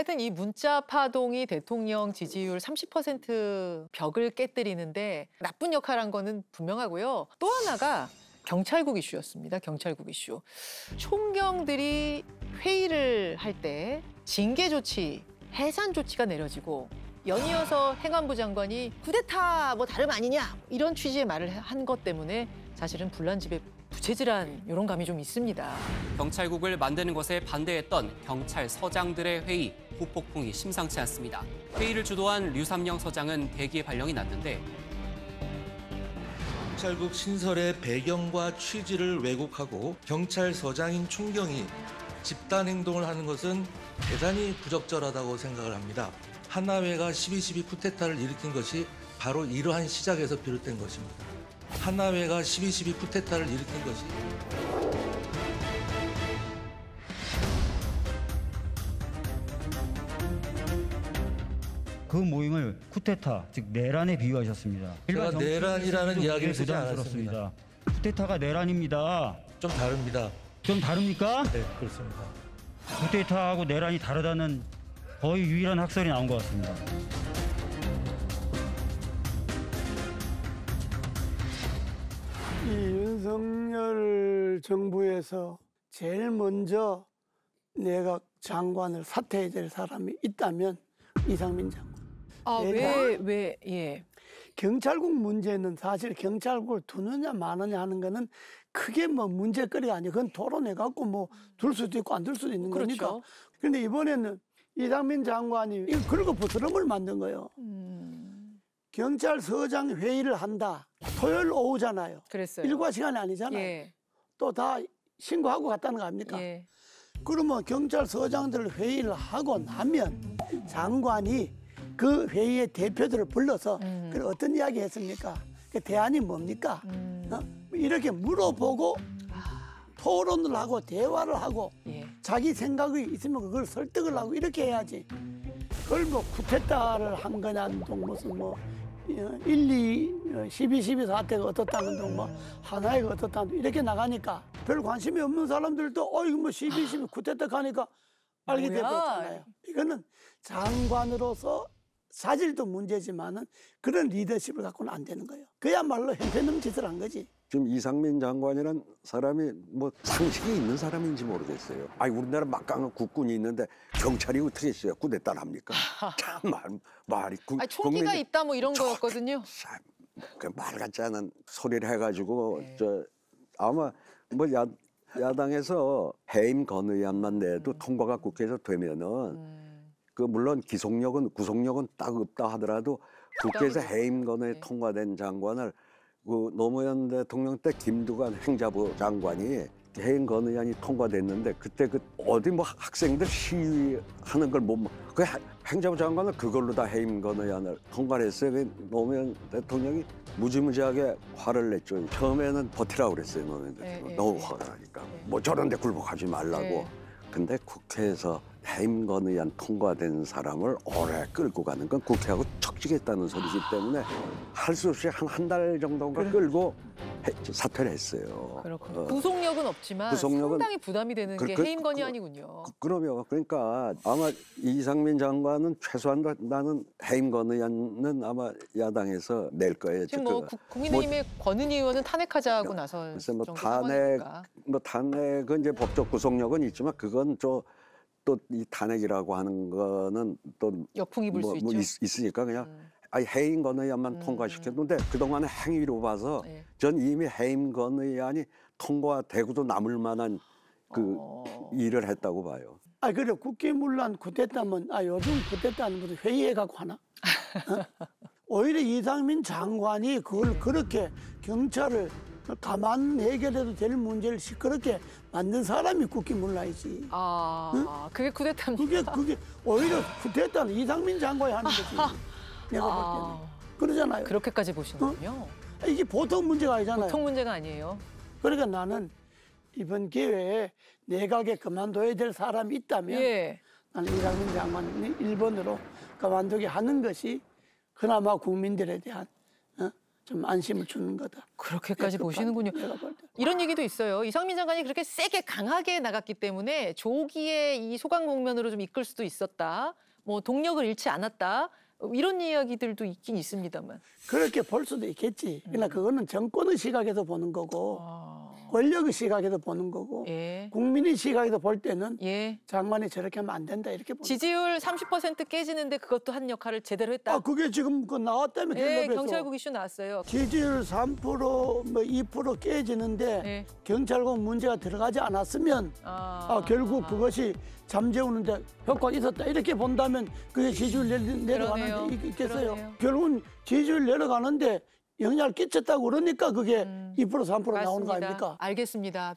하여튼 이 문자 파동이 대통령 지지율 30% 벽을 깨뜨리는데 나쁜 역할을 한 거는 분명하고요. 또 하나가 경찰국 이슈였습니다. 경찰국 이슈. 총경들이 회의를 할 때 징계 조치, 해산 조치가 내려지고 연이어서 행안부 장관이 쿠데타 뭐 다름 아니냐 이런 취지의 말을 한 것 때문에 사실은 불난집에 부채질한 이런 감이 좀 있습니다. 경찰국을 만드는 것에 반대했던 경찰서장들의 회의, 후폭풍이 심상치 않습니다. 회의를 주도한 류삼영 서장은 대기의 발령이 났는데 경찰국 신설의 배경과 취지를 왜곡하고 경찰서장인 총경이 집단 행동을 하는 것은 대단히 부적절하다고 생각을 합니다. 하나회가 12.12 쿠데타를 일으킨 것이 바로 이러한 시작에서 비롯된 것입니다. 하나회가 12.12 쿠데타를 일으킨 것이 그 모임을 쿠데타, 즉 내란에 비유하셨습니다. 제가 내란이라는 이야기를 쓰지 않았습니다. 쿠데타가 내란입니다. 좀 다릅니다. 좀 다릅니까? 네, 그렇습니다. 쿠데타하고 내란이 다르다는 거의 유일한 학설이 나온 것 같습니다. 이 윤석열 정부에서 제일 먼저 내각 장관을 사퇴해야 될 사람이 있다면 이상민 장관. 예. 경찰국 문제는 사실 경찰국을 두느냐 마느냐 하는 거는 크게 뭐 문제거리가 아니에요. 그건 토론해갖고 뭐 둘 수도 있고 안 둘 수도 있는 거니까. 그렇죠. 그런데 이번에는 이상민 장관이 이거 그러고 부스럼을 만든 거예요. 경찰서장 회의를 한다. 토요일 오후잖아요. 그랬어요. 일과 시간이 아니잖아요. 예. 또 다 신고하고 갔다는 거 아닙니까? 예. 그러면 경찰서장들 회의를 하고 나면 장관이 그 회의의 대표들을 불러서 그 어떤 이야기 했습니까? 그 대안이 뭡니까? 이렇게 물어보고 토론을 하고 대화를 하고 예. 자기 생각이 있으면 그걸 설득을 하고 이렇게 해야지. 그걸 뭐 쿠데타를 한 거냐 또 무슨 뭐 12 사태가 어떻다는 둥 뭐 하나이가 어떻다는 둥 이렇게 나가니까 별 관심이 없는 사람들도 이거 뭐 12 쿠데타 가니까 알게 되버렸잖아요. 이거는 장관으로서 사실도 문제지만은 그런 리더십을 갖고는 안 되는 거예요. 그야말로 형편없는 짓을 한 거지. 지금 이상민 장관이란 사람이 뭐 상식이 있는 사람인지 모르겠어요. 우리나라 막강한 국군이 있는데 경찰이 어떻게 있어요? 쿠데타를 합니까? 참 말이 총기가 있다 뭐 이런 거였거든요. 그 말 같지 않은 소리를 해가지고 네. 아마 뭐 야당에서 해임 건의안만 내도 통과가 국회에서 되면은 그 물론 구속력은 딱 없다 하더라도 국회에서 해임 건의 통과된 장관을 그 노무현 대통령 때 김두관 행자부 장관이 해임 건의안이 통과됐는데 그때 어디 뭐 학생들 시위하는 걸 그 행자부 장관은 그걸로 다 해임 건의안을 통과를 했어요. 노무현 대통령이 무지무지하게 화를 냈죠. 처음에는 버티라고 그랬어요. 노무현 대통령. 너무 화가 나니까. 뭐 저런 데 굴복하지 말라고. 근데 국회에서 해임 건의안 통과된 사람을 오래 끌고 가는 건 국회하고 척지겠다는 소리이기 때문에 할 수 없이 한 달 정도가 끌고 사퇴를 했어요. 그렇군요. 구속력은 없지만 상당히 부담이 되는 게 해임 건의안이군요. 그럼요. 그러니까 아마 이상민 장관은 최소한 나는 해임 건의안은 아마 야당에서 낼 거예요. 지금 뭐 국민의힘의 권은희 의원은 탄핵하자고 나설 뭐 정도 상황이니까. 탄핵은 이제 법적 구속력은 있지만 그건 또 이 탄핵이라고 하는 거는 또 역풍이 불 수 있죠. 있으니까 그냥 해임 건의안만 통과시켰는데 그동안의 행위로 봐서 전 이미 해임 건의안이 통과되고도 남을 만한 그 일을 했다고 봐요. 그래 국기문란 쿠데타면 요즘 쿠데타는 무슨 회의해갖고 하나? 오히려 이상민 장관이 그걸 그렇게 경찰을 가만 해결해도 될 문제를 시끄럽게 만든 사람이 국기문란이지. 응? 그게 쿠데타입니다. 그게 오히려 쿠데타는 이상민 장관이 하는 거지. 내가 볼 때는. 그러잖아요. 그렇게까지 보시는군요. 이게 보통 문제가 아니잖아요. 보통 문제가 아니에요. 그러니까 나는 이번 기회에 내각에 그만둬야 될 사람이 있다면 나는 이상민 장관이 1번으로 그만두게 하는 것이 그나마 국민들에 대한 좀 안심을 주는 거다. 그렇게까지 보시는군요. 이런 얘기도 있어요. 이상민 장관이 그렇게 세게 강하게 나갔기 때문에 조기에 이 소강목면으로 좀 이끌 수도 있었다. 뭐 동력을 잃지 않았다. 이런 이야기들도 있긴 있습니다만. 그렇게 볼 수도 있겠지. 그러나 그거는 정권의 시각에서 보는 거고 권력의 시각에서 보는 거고 예. 국민의 시각에서 볼 때는 예. 장관이 저렇게 하면 안 된다 이렇게 보는 지지율 30% 깨지는데 그것도 한 역할을 제대로 했다. 그게 지금 그 나왔다며 예, 갤럽에서. 경찰국 이슈 나왔어요. 지지율 3%, 뭐 2% 깨지는데 예. 경찰국 문제가 들어가지 않았으면 결국 그것이 잠재우는데 효과가 있었다 이렇게 본다면 그게 지지율 내려가는데 그러네요. 있겠어요. 그러네요. 결국은 지지율 내려가는데 영향을 끼쳤다고 그러니까 그게 2% 3% 나오는 거 맞습니다. 아닙니까? 알겠습니다.